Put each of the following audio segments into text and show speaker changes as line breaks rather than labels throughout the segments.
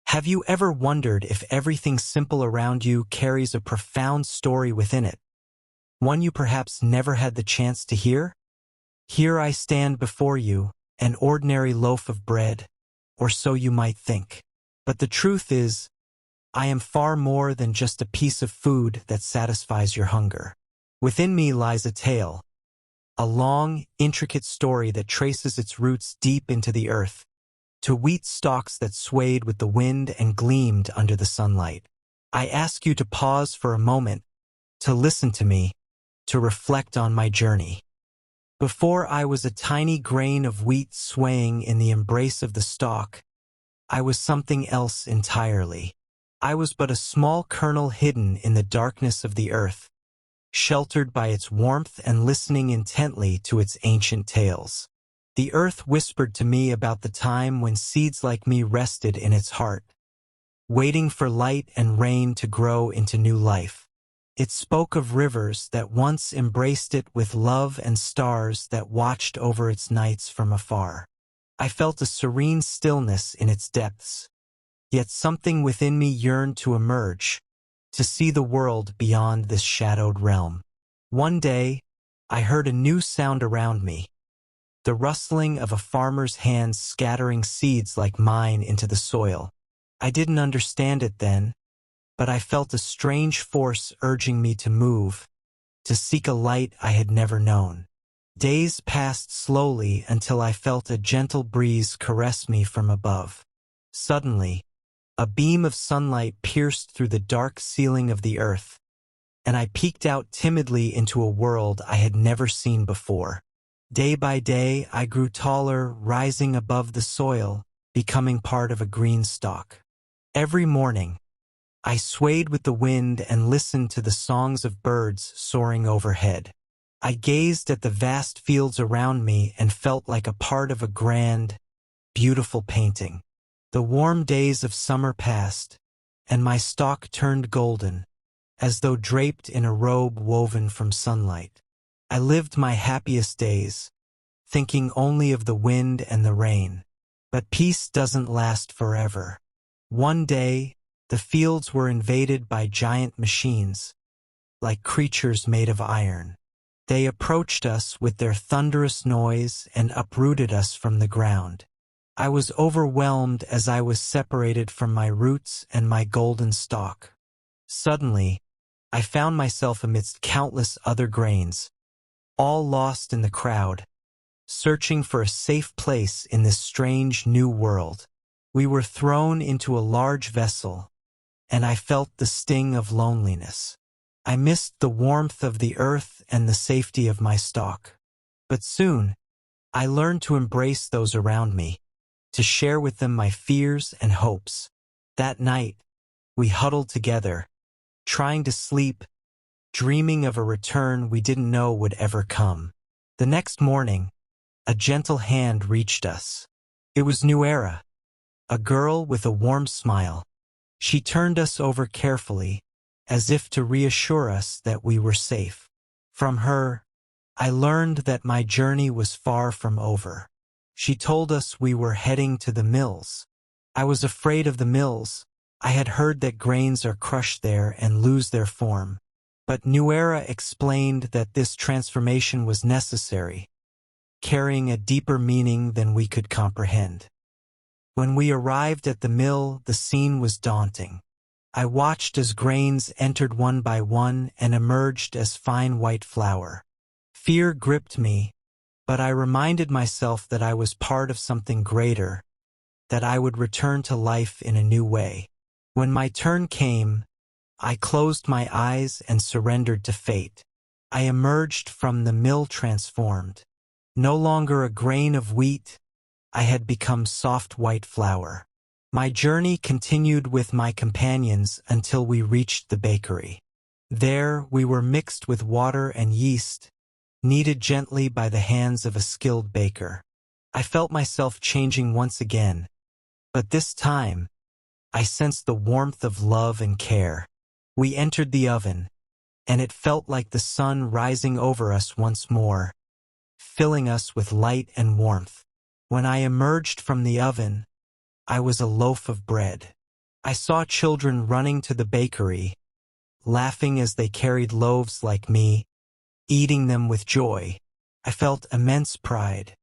Have you ever wondered if everything simple around you carries a profound story within it? One you perhaps never had the chance to hear? Here I stand before you, an ordinary loaf of bread, or so you might think. But the truth is, I am far more than just a piece of food that satisfies your hunger. Within me lies a tale, a long, intricate story that traces its roots deep into the earth, to wheat stalks that swayed with the wind and gleamed under the sunlight. I ask you to pause for a moment, to listen to me, to reflect on my journey. Before I was a tiny grain of wheat swaying in the embrace of the stalk, I was something else entirely. I was but a small kernel hidden in the darkness of the earth, sheltered by its warmth and listening intently to its ancient tales. The earth whispered to me about the time when seeds like me rested in its heart, waiting for light and rain to grow into new life. It spoke of rivers that once embraced it with love and stars that watched over its nights from afar. I felt a serene stillness in its depths, yet something within me yearned to emerge, to see the world beyond this shadowed realm. One day, I heard a new sound around me, the rustling of a farmer's hands scattering seeds like mine into the soil. I didn't understand it then, but I felt a strange force urging me to move, to seek a light I had never known. Days passed slowly until I felt a gentle breeze caress me from above. Suddenly, a beam of sunlight pierced through the dark ceiling of the earth, and I peeked out timidly into a world I had never seen before. Day by day, I grew taller, rising above the soil, becoming part of a green stalk. Every morning, I swayed with the wind and listened to the songs of birds soaring overhead. I gazed at the vast fields around me and felt like a part of a grand, beautiful painting. The warm days of summer passed, and my stalk turned golden, as though draped in a robe woven from sunlight. I lived my happiest days, thinking only of the wind and the rain. But peace doesn't last forever. One day, the fields were invaded by giant machines, like creatures made of iron. They approached us with their thunderous noise and uprooted us from the ground. I was overwhelmed as I was separated from my roots and my golden stalk. Suddenly, I found myself amidst countless other grains, all lost in the crowd, searching for a safe place in this strange new world. We were thrown into a large vessel, and I felt the sting of loneliness. I missed the warmth of the earth and the safety of my stalk. But soon, I learned to embrace those around me, to share with them my fears and hopes. That night, we huddled together, trying to sleep, dreaming of a return we didn't know would ever come. The next morning, a gentle hand reached us. It was Nuera, a girl with a warm smile. She turned us over carefully, as if to reassure us that we were safe. From her, I learned that my journey was far from over. She told us we were heading to the mills. I was afraid of the mills. I had heard that grains are crushed there and lose their form. But Nuera explained that this transformation was necessary, carrying a deeper meaning than we could comprehend. When we arrived at the mill, the scene was daunting. I watched as grains entered one by one and emerged as fine white flour. Fear gripped me, but I reminded myself that I was part of something greater, that I would return to life in a new way. When my turn came, I closed my eyes and surrendered to fate. I emerged from the mill transformed. No longer a grain of wheat, I had become soft white flour. My journey continued with my companions until we reached the bakery. There we were mixed with water and yeast, kneaded gently by the hands of a skilled baker. I felt myself changing once again, but this time, I sensed the warmth of love and care. We entered the oven, and it felt like the sun rising over us once more, filling us with light and warmth. When I emerged from the oven, I was a loaf of bread. I saw children running to the bakery, laughing as they carried loaves like me, eating them with joy. I felt immense pride.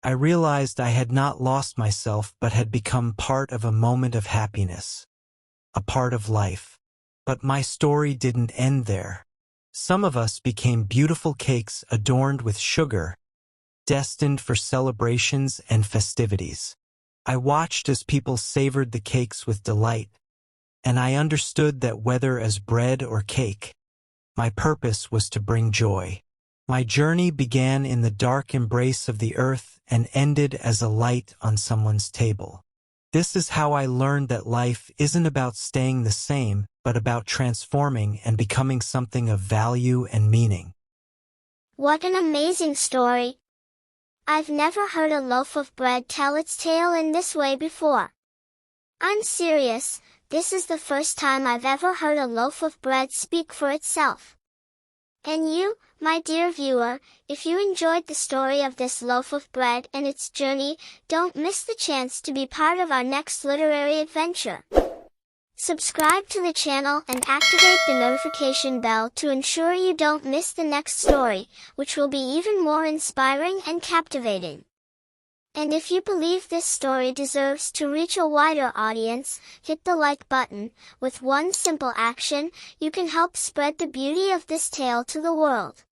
I realized I had not lost myself but had become part of a moment of happiness, a part of life. But my story didn't end there. Some of us became beautiful cakes adorned with sugar, destined for celebrations and festivities. I watched as people savored the cakes with delight, and I understood that whether as bread or cake, my purpose was to bring joy. My journey began in the dark embrace of the earth and ended as a light on someone's table. This is how I learned that life isn't about staying the same, but about transforming and becoming something of value and meaning.
What an amazing story! I've never heard a loaf of bread tell its tale in this way before. I'm serious, this is the first time I've ever heard a loaf of bread speak for itself. And you, my dear viewer, if you enjoyed the story of this loaf of bread and its journey, don't miss the chance to be part of our next literary adventure. Subscribe to the channel and activate the notification bell to ensure you don't miss the next story, which will be even more inspiring and captivating. And if you believe this story deserves to reach a wider audience, hit the like button. With one simple action, you can help spread the beauty of this tale to the world.